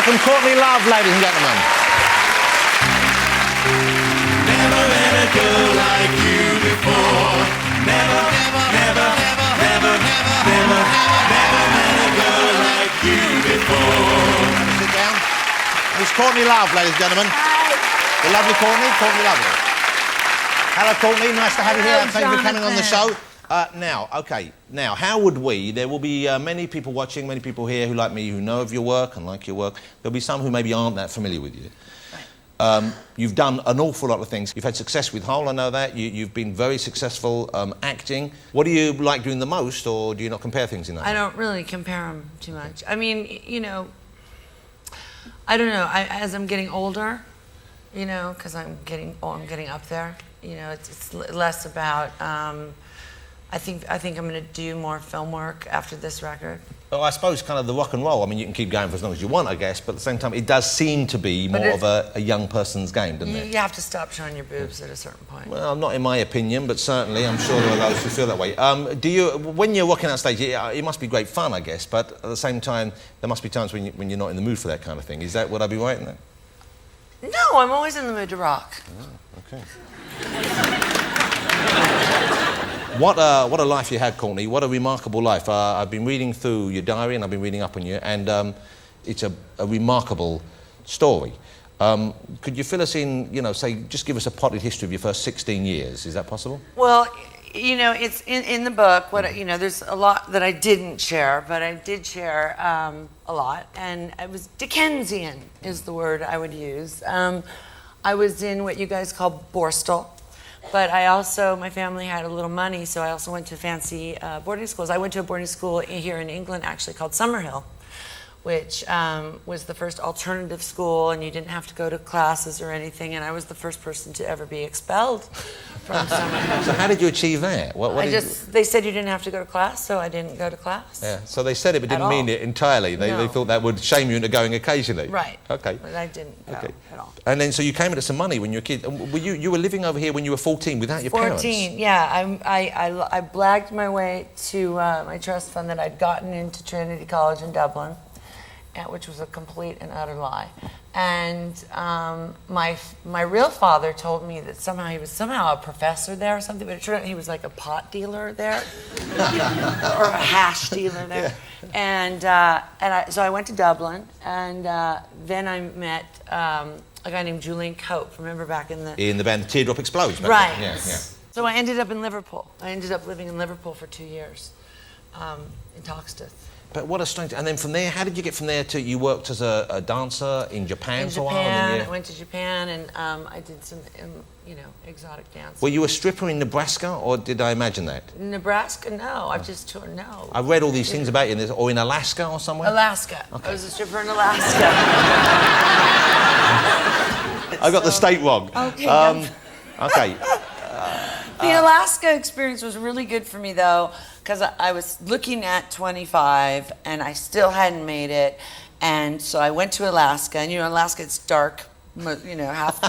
welcome Courtney Love, ladies and gentlemen. Never met a girl like you before. Never, never, never, never, never, never met a girl like you before. Sit down. It's Courtney Love, ladies and gentlemen. Hi. The lovely Courtney. Courtney Love. Hello, Courtney. Nice to have you here. Hello, Thank you for coming on the show. Jonathan. Now, how would we... There will be many people watching, many people here who, like me, who know of your work and like your work. There'll be some who maybe aren't that familiar with you. Right. You've done an awful lot of things. You've had success with Hull, I know that. You've been very successful acting. What do you like doing the most, or do you not compare things in that way? I don't really compare them too much. I mean, you know, I don't know. As I'm getting older, you know, because I'm getting up there. You know, it's less about. I think I'm going to do more film work after this record. Well, I suppose kind of the rock and roll. I mean, you can keep going for as long as you want, I guess, but at the same time, it does seem to be more of a young person's game, doesn't it? You have to stop showing your boobs at a certain point. Well, not in my opinion, but certainly I'm sure there are those who feel that way. When you're rocking out stage, it must be great fun, I guess, but at the same time, there must be times when you're not in the mood for that kind of thing. Would I be right in that? No, I'm always in the mood to rock. Oh, okay. What a life you had, Courtney. What a remarkable life. I've been reading through your diary and I've been reading up on you, and it's a remarkable story. Could you fill us in, you know, just give us a potted history of your first 16 years. Is that possible? Well, you know, it's in the book. You know, there's a lot that I didn't share, but I did share a lot. And it was Dickensian is the word I would use. I was in what you guys call Borstal. But my family had a little money, so I also went to fancy boarding schools. I went to a boarding school here in England, actually, called Summerhill, which was the first alternative school, and you didn't have to go to classes or anything, and I was the first person to ever be expelled from Summerhill. So how did you achieve that? They said you didn't have to go to class, so I didn't go to class. Yeah, so they said it but didn't mean it entirely. They thought that would shame you into going occasionally. Right. Okay. But I didn't go at all. And then, so you came into some money when you were a kid. You were living over here when you were 14 without your parents? 14, yeah. I blagged my way to my trust fund that I'd gotten into Trinity College in Dublin, which was a complete and utter lie. And my real father told me that he was somehow a professor there or something, but it turned out he was like a pot dealer there, or a hash dealer there. Yeah. So I went to Dublin, and then I met a guy named Julian Cope. Remember back in the band Teardrop Explodes? Right. Yeah, yeah. So I ended up in Liverpool. I ended up living in Liverpool for 2 years, in Toxteth. But what a strange... And then from there, how did you get from there to... You worked as a dancer in Japan for a while? I went to Japan, and I did some, you know, exotic dance. Were you a stripper in Nebraska, or did I imagine that? Nebraska? No, I've just toured, no. I've read all these things about you, or in Alaska or somewhere? Alaska. Okay. I was a stripper in Alaska. I got the state wrong. Okay. Okay. The Alaska experience was really good for me, though, because I was looking at 25, and I still hadn't made it, and so I went to Alaska, and you know, Alaska, it's dark, you know, half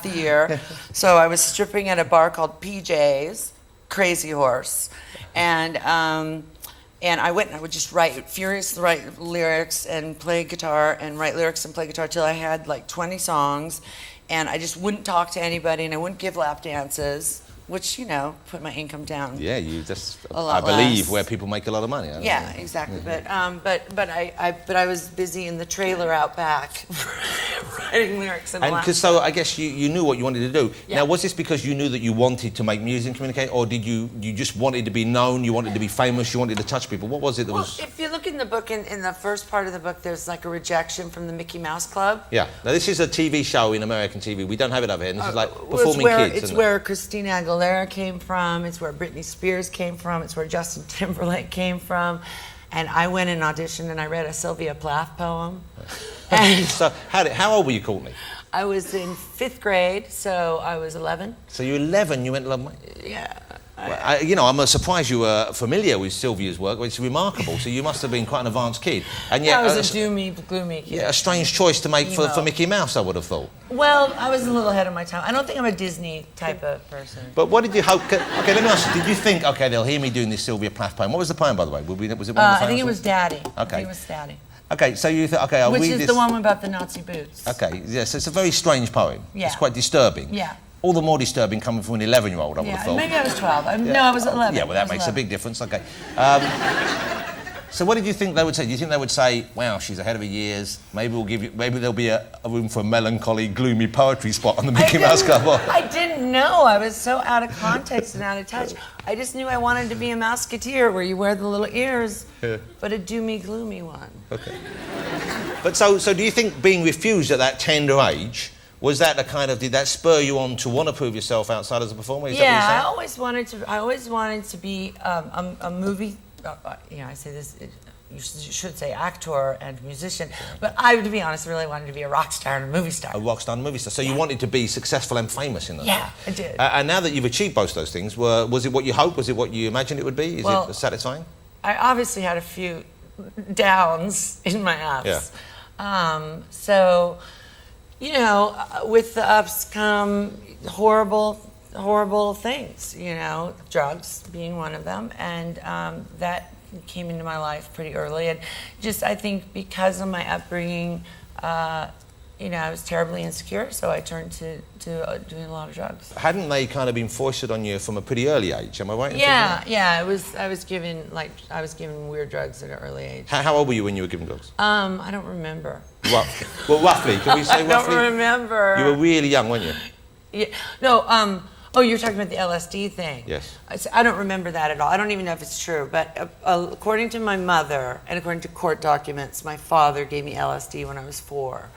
the year. So I was stripping at a bar called PJ's, Crazy Horse, and I went and I would just furiously write lyrics and play guitar and write lyrics and play guitar till I had like 20 songs, and I just wouldn't talk to anybody, and I wouldn't give lap dances, which, you know, put my income down. Yeah, you just, I believe, where people make a lot of money. Yeah, exactly. Mm-hmm. But I was busy in the trailer out back, writing lyrics and so I guess you knew what you wanted to do. Yeah. Now, was this because you knew that you wanted to make music and communicate, or did you just wanted to be known, you wanted to be famous, you wanted to touch people? What was it that was... If you look in the book, in the first part of the book, there's like a rejection from the Mickey Mouse Club. Yeah. Now, this is a TV show in American TV. We don't have it over here, and this is like performing kids. It's where Christina Aguilera came from, it's where Britney Spears came from, it's where Justin Timberlake came from, and I went and auditioned and I read a Sylvia Plath poem. So how old were you, Courtney? I was in 5th grade, so I was 11. So you were 11, you went to Love Mate? Yeah. You know, I'm surprised you were familiar with Sylvia's work, which is remarkable. So you must have been quite an advanced kid. And yet, I was a doomy, gloomy kid. Yeah, a strange choice to make for Mickey Mouse, I would have thought. Well, I was a little ahead of my time. I don't think I'm a Disney type of person. But what did you hope... Okay, let me ask you, did you think, okay, they'll hear me doing this Sylvia Plath poem? What was the poem, by the way? Was it one of the I think it was Daddy. Okay. I think it was Daddy. Okay, so you think, okay, I'll Which read is this. the one about the Nazi boots. Okay, yes, it's a very strange poem. Yeah. It's quite disturbing. Yeah. All the more disturbing coming from an 11-year-old, I would have thought. Maybe I was 12. No, I was 11. Yeah, well, that makes a big difference. Okay. So what did you think they would say? Do you think they would say, wow, she's ahead of her years, maybe there'll be a room for a melancholy, gloomy poetry spot on the Mickey Mouse cover? I didn't know. I was so out of context and out of touch. I just knew I wanted to be a Mouseketeer where you wear the little ears, but a doomy, gloomy one. Okay. But so do you think being refused at that tender age, was that a kind of, did that spur you on to want to prove yourself outside as a performer? Is that what you're saying? I always wanted to be a movie. I say this. You should say actor and musician, but I, to be honest, really wanted to be a rock star and a movie star. A rock star and a movie star. So you wanted to be successful and famous in that. Yeah, I did. And now that you've achieved both those things, was it what you hoped? Was it what you imagined it would be? Is it satisfying? I obviously had a few downs in my ups. Yeah. So, with the ups come horrible things, drugs being one of them. And that came into my life pretty early. And just, I think because of my upbringing, I was terribly insecure, so I turned to doing a lot of drugs. Hadn't they kind of been foisted on you from a pretty early age? Am I right? Yeah. I was given weird drugs at an early age. How old were you when you were given drugs? I don't remember. Well, roughly. Can we say roughly? I don't remember. You were really young, weren't you? Yeah. No. Oh, you're talking about the LSD thing. Yes. I don't remember that at all. I don't even know if it's true. But according to my mother and according to court documents, my father gave me LSD when I was 4.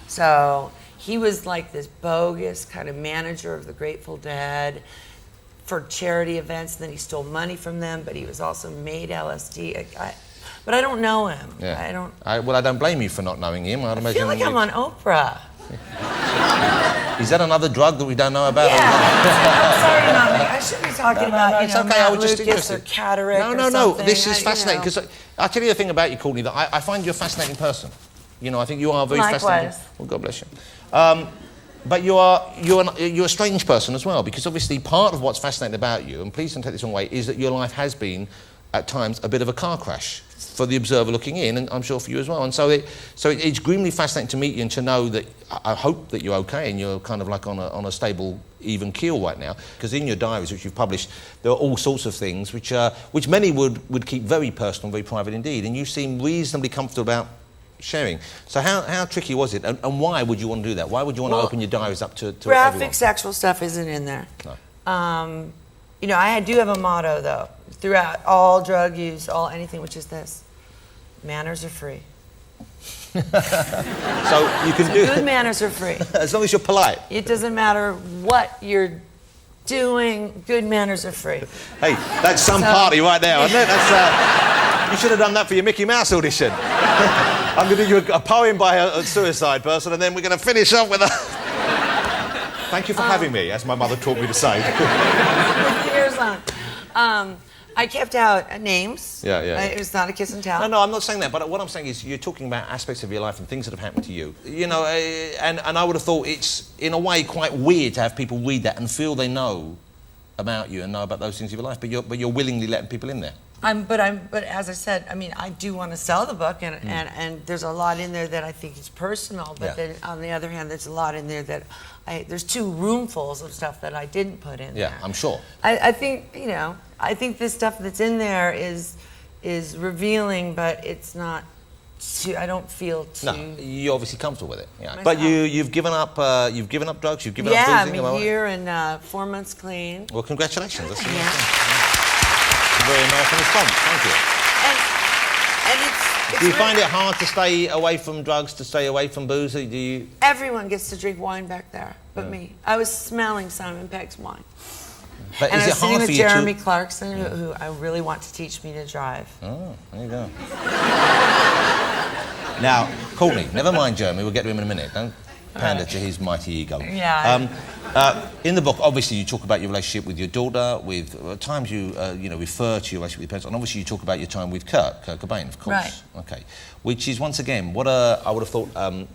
So he was like this bogus kind of manager of the Grateful Dead for charity events. And then he stole money from them, but he was also made LSD. But I don't know him. Yeah. I don't blame you for not knowing him. I feel like I'm on Oprah. Is that another drug that we don't know about? Yeah. I'm sorry, Mommy. I should be talking about, it's okay. I was just Lucas interested. or cataract No. or something. This is fascinating because I'll tell you the thing about you, Courtney, that I find you a fascinating person. I think you are a very fascinating. Well, God bless you. But you're a strange person as well, because obviously part of what's fascinating about you, and please don't take this the wrong way, is that your life has been at times a bit of a car crash for the observer looking in, and I'm sure for you as well. And so it's grimly fascinating to meet you and to know that I hope that you're okay and you're kind of like on a stable, even keel right now. Because in your diaries, which you've published, there are all sorts of things which many would keep very personal, very private indeed. And you seem reasonably comfortable about sharing. So how tricky was it, and why would you want to do that? Why would you want to open your diaries up to graphic everyone? sexual stuff isn't in there. No. I do have a motto though throughout all drug use, all anything, which is this: manners are free. So you can do good manners are free. as long as you're polite. It doesn't matter what you're doing. Good manners are free. Hey, that's some party right there, isn't it? That's you should have done that for your Mickey Mouse audition. I'm going to do you a poem by a suicide person, and then we're going to finish up with a. Thank you for having me, as my mother taught me to say. Years on. I kept out names. Yeah. It was not a kiss and tell. No, I'm not saying that. But what I'm saying is, you're talking about aspects of your life and things that have happened to you. And I would have thought it's in a way quite weird to have people read that and feel they know about you and know about those things of your life. But you're willingly letting people in there. But as I said, I do want to sell the book, and there's a lot in there that I think is personal. But then on the other hand, there's a lot in there that there's 2 roomfuls of stuff that I didn't put in there. Yeah, I'm sure. I think I think this stuff that's in there is revealing, but it's not. I don't feel too. No, you're obviously comfortable with it. Yeah. But you've given up drugs. You've given up boozing. Yeah, I'm a year and 4 months clean. Well, congratulations. That's a very American response. Thank you. And it's do you find it hard to stay away from drugs, to stay away from booze? Do you? Everyone gets to drink wine back there, but me. I was smelling Simon Pegg's wine. But and is I was it sitting hard with for you Jeremy Clarkson, who I really want to teach me to drive. Oh, there you go. Now, Courtney, never mind Jeremy, we'll get to him in a minute. Don't pander to his mighty ego. Yeah. In the book, obviously, you talk about your relationship with your daughter, with at times you refer to your relationship with your parents, and obviously you talk about your time with Kurt Cobain, of course. Right. Okay. Which is, once again, I would have thought, a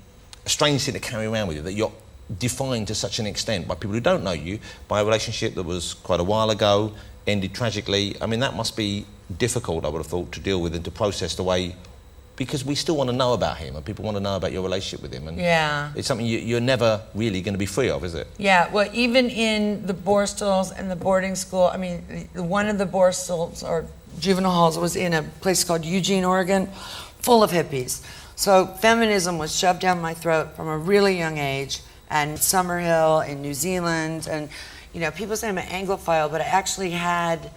strange thing to carry around with you, that you're defined to such an extent by people who don't know you, by a relationship that was quite a while ago, ended tragically. That must be difficult, I would have thought, to deal with and to process the way because we still want to know about him, and people want to know about your relationship with him, and Yeah. it's something you're never really going to be free of, is it? Yeah, well, even in the Borstals and the boarding school, I mean, one of the Borstals, or juvenile halls, was in a place called Eugene, Oregon, full of hippies. So feminism was shoved down my throat from a really young age, and Summerhill in New Zealand, and, you know, people say I'm an Anglophile, but I actually had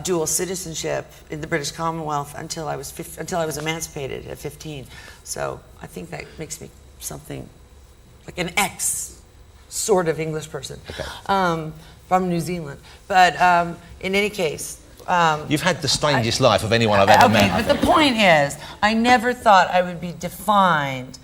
dual citizenship in the British Commonwealth until I was emancipated at 15. So I think that makes me something like an ex sort of English person, from New Zealand. But in any case, you've had the strangest life of anyone I've ever met. But the point is, I never thought I would be defined.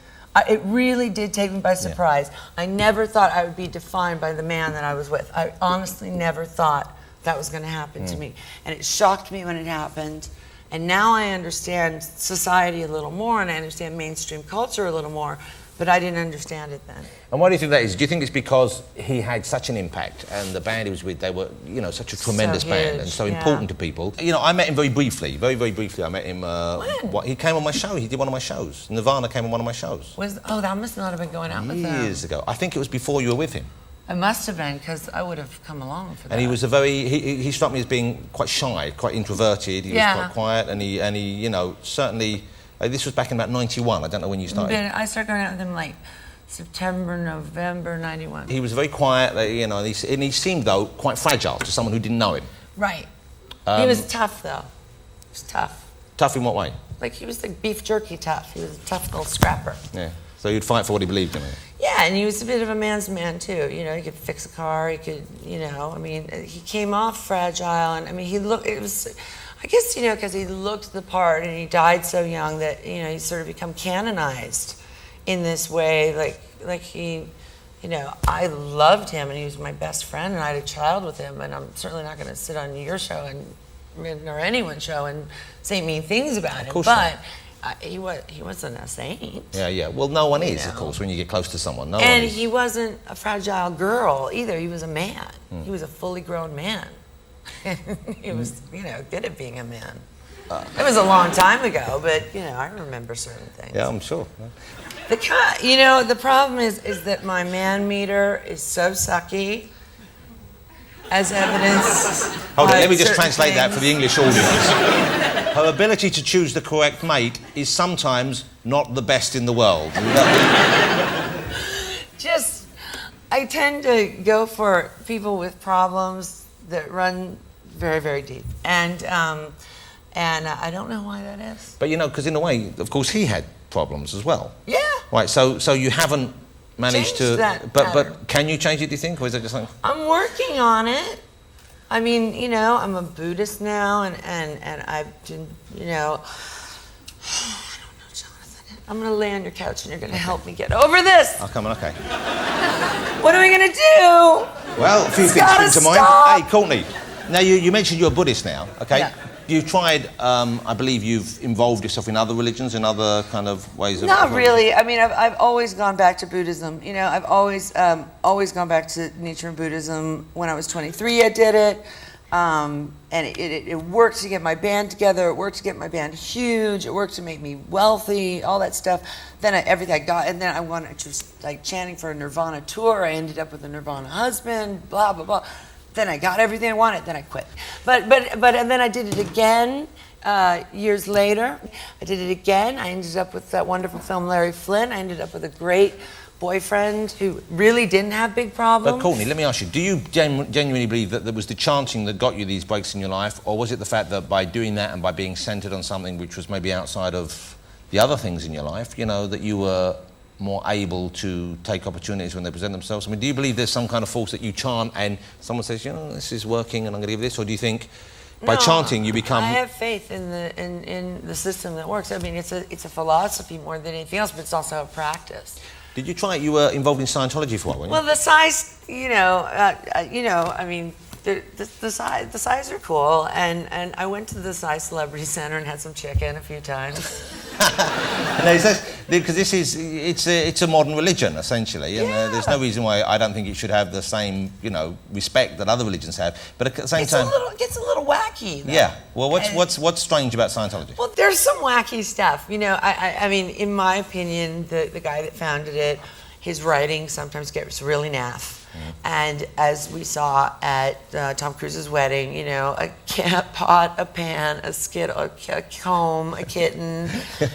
It really did take me by surprise. I never thought I would be defined by the man that I was with. I honestly never thought that was going to happen to me. And it shocked me when it happened. And now I understand society a little more, and I understand mainstream culture a little more, but I didn't understand it then. And why do you think that is? Do you think it's because he had such an impact, and the band he was with, they were, you know, such a tremendous band and so important to people? You know, I met him very briefly, very briefly. I met him. When? He came on my show. He did one of my shows. Nirvana came on one of my shows. That must not have been going out with them. Years ago. I think it was before you were with him. It must have been, because I would have come along for that. And he was he struck me as being quite shy, quite introverted. He was quite quiet, and he, you know, certainly. This was back in about '91. I don't know when you started. I started going out with him like September, November '91. He was very quiet, you know, and he seemed, though, quite fragile to someone who didn't know him. Right. He was tough, though. He was tough. Tough in what way? Like, he was like beef jerky tough. He was a tough little scrapper. Yeah. So you'd fight for what he believed in. Yeah, and he was a bit of a man's man, too. You know, he could fix a car. He could, you know, I mean, he came off fragile. And, I mean, I guess, you know, because he looked the part, and he died so young that, you know, he's sort of become canonized in this way. Like he, you know, I loved him, and he was my best friend, and I had a child with him, and I'm certainly not going to sit on your show or anyone's show and say mean things about him. But he wasn't a saint. Yeah. Well, no one is, of course, when you get close to someone. And he wasn't a fragile girl either. He was a man. He was a fully grown man. He was, you know, good at being a man. It was a long time ago, but, you know, I remember certain things. Yeah, I'm sure. You know, the problem is that my man meter is so sucky, as evidenced. Hold on, let me just translate that for the English audience. Her ability to choose the correct mate is sometimes not the best in the world. I tend to go for people with problems that run very, very deep. And I don't know why that is. But, you know, because in a way, of course, he had problems as well. Yeah. Right, so you haven't managed Changed to... that but can you change it, do you think? Or is it just like... I'm working on it. I mean, you know, I'm a Buddhist now, and I've been, you know... I don't know, Jonathan. I'm going to lay on your couch, and you're going to help me get over this. Oh, come on, okay. What are we going to do? Well, a few things spring to mind. Hey, Courtney, now you mentioned you're a Buddhist now, okay? Yeah. You've tried, I believe you've involved yourself in other religions, in other kind of ways of... Not really. I mean, I've always gone back to Buddhism. You know, I've always gone back to nature and Buddhism. When I was 23, I did it. And it worked to get my band together. It worked to get my band huge. It worked to make me wealthy, all that stuff. Then everything I got, and then I wanted to, like, chanting for a Nirvana tour. I ended up with a Nirvana husband, blah, blah, blah. Then I got everything I wanted, then I quit. But and then I did it again years later. I did it again. I ended up with that wonderful film Larry Flynn. I ended up with a great boyfriend who really didn't have big problems. But Courtney, let me ask you, do you genuinely believe that there was the chanting that got you these breaks in your life, or was it the fact that by doing that and by being centered on something which was maybe outside of the other things in your life, you know, that you were more able to take opportunities when they present themselves? I mean, do you believe there's some kind of force that you chant and someone says, you know, this is working and I'm going to give this, or do you think by chanting you become... I have faith in the system that works. I mean, it's a philosophy more than anything else, but it's also a practice. Did you try it? You were involved in Scientology for a while, weren't you? Well, the size, I mean, the size are cool, and I went to the Psy Celebrity Center and had some chicken a few times. No, because it's a modern religion essentially, and there's no reason why I don't think it should have the same respect that other religions have. But at the same time, it gets a little wacky. Though. Yeah. Well, what's strange about Scientology? Well, there's some wacky stuff. I mean, in my opinion, the guy that founded it, his writing sometimes gets really naff. And as we saw at Tom Cruise's wedding, a pot, a pan, a skittle, a comb, a kitten.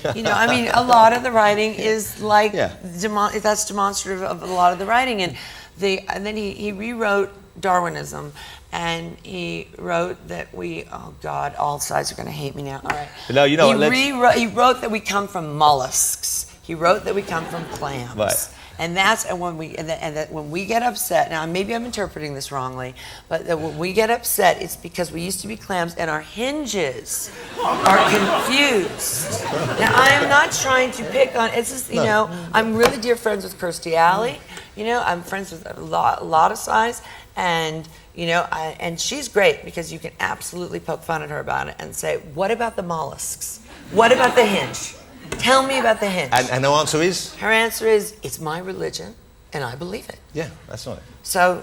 I mean, a lot of the writing is like that's demonstrative of a lot of the writing. And then he rewrote Darwinism, and he wrote that oh God, all sides are going to hate me now. All right. No, he wrote that we come from mollusks. He wrote that we come from clams. Right. And that's when we get upset. Now, maybe I'm interpreting this wrongly, but that when we get upset, it's because we used to be clams and our hinges are confused. Now, I am not trying to pick on. It's just I'm really dear friends with Kirstie Alley. I'm friends with a lot of size, and and she's great because you can absolutely poke fun at her about it and say, "What about the mollusks? What about the hinge? Tell me about the hinge." And her answer is? Her answer is, it's my religion, and I believe it. Yeah, that's right. So,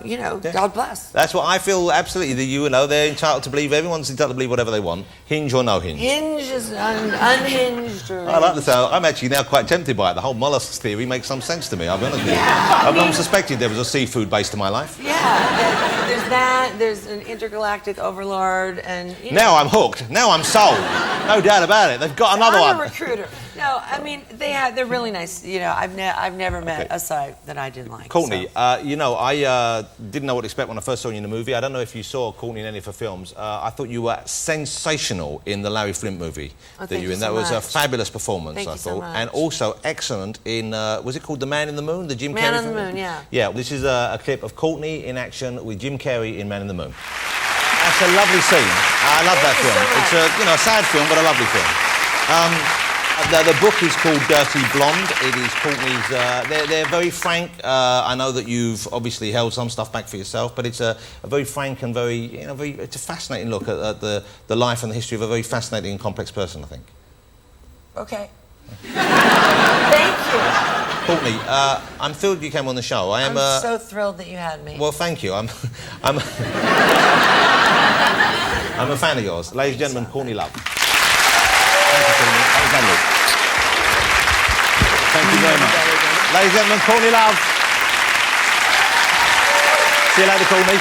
God bless. That's what I feel, absolutely. They're entitled to believe, everyone's entitled to believe whatever they want, hinge or no hinge. Hinge is unhinged. I like this. I'm actually now quite tempted by it. The whole mollusks theory makes some sense to me, I'll be honest with you. I've long suspected there was a seafood base to my life. Yeah, there's that, there's an intergalactic overlord, and... Now I'm hooked. Now I'm sold. No doubt about it. They've got another one. I'm a recruiter. No, I mean, they're really nice. I've never met a side that I didn't like. Courtney, so. I didn't know what to expect when I first saw you in the movie. I don't know if you saw Courtney in any of her films. I thought you were sensational in the Larry Flint movie that you were in. That was a fabulous performance, I thought. So much. And also excellent in, was it called The Man in the Moon? The Jim Carrey Man in film? the Moon, yeah. Yeah, this is a clip of Courtney in action with Jim Carrey in Man in the Moon. That's a lovely scene. I love that film. It's a sad film, but a lovely film. The book is called Dirty Blonde. It is Courtney's... they're very frank. I know that you've obviously held some stuff back for yourself, but it's a very frank and very... it's a fascinating look at the life and the history of a very fascinating and complex person, I think. Okay. Thank you. Courtney, I'm thrilled you came on the show. I'm so thrilled that you had me. Well, thank you. I'm a fan of yours. Ladies and gentlemen, Courtney Love. Thank you, Courtney. That was lovely. Thank you very much. Ladies and gentlemen, Courtney Love. See you later, Courtney.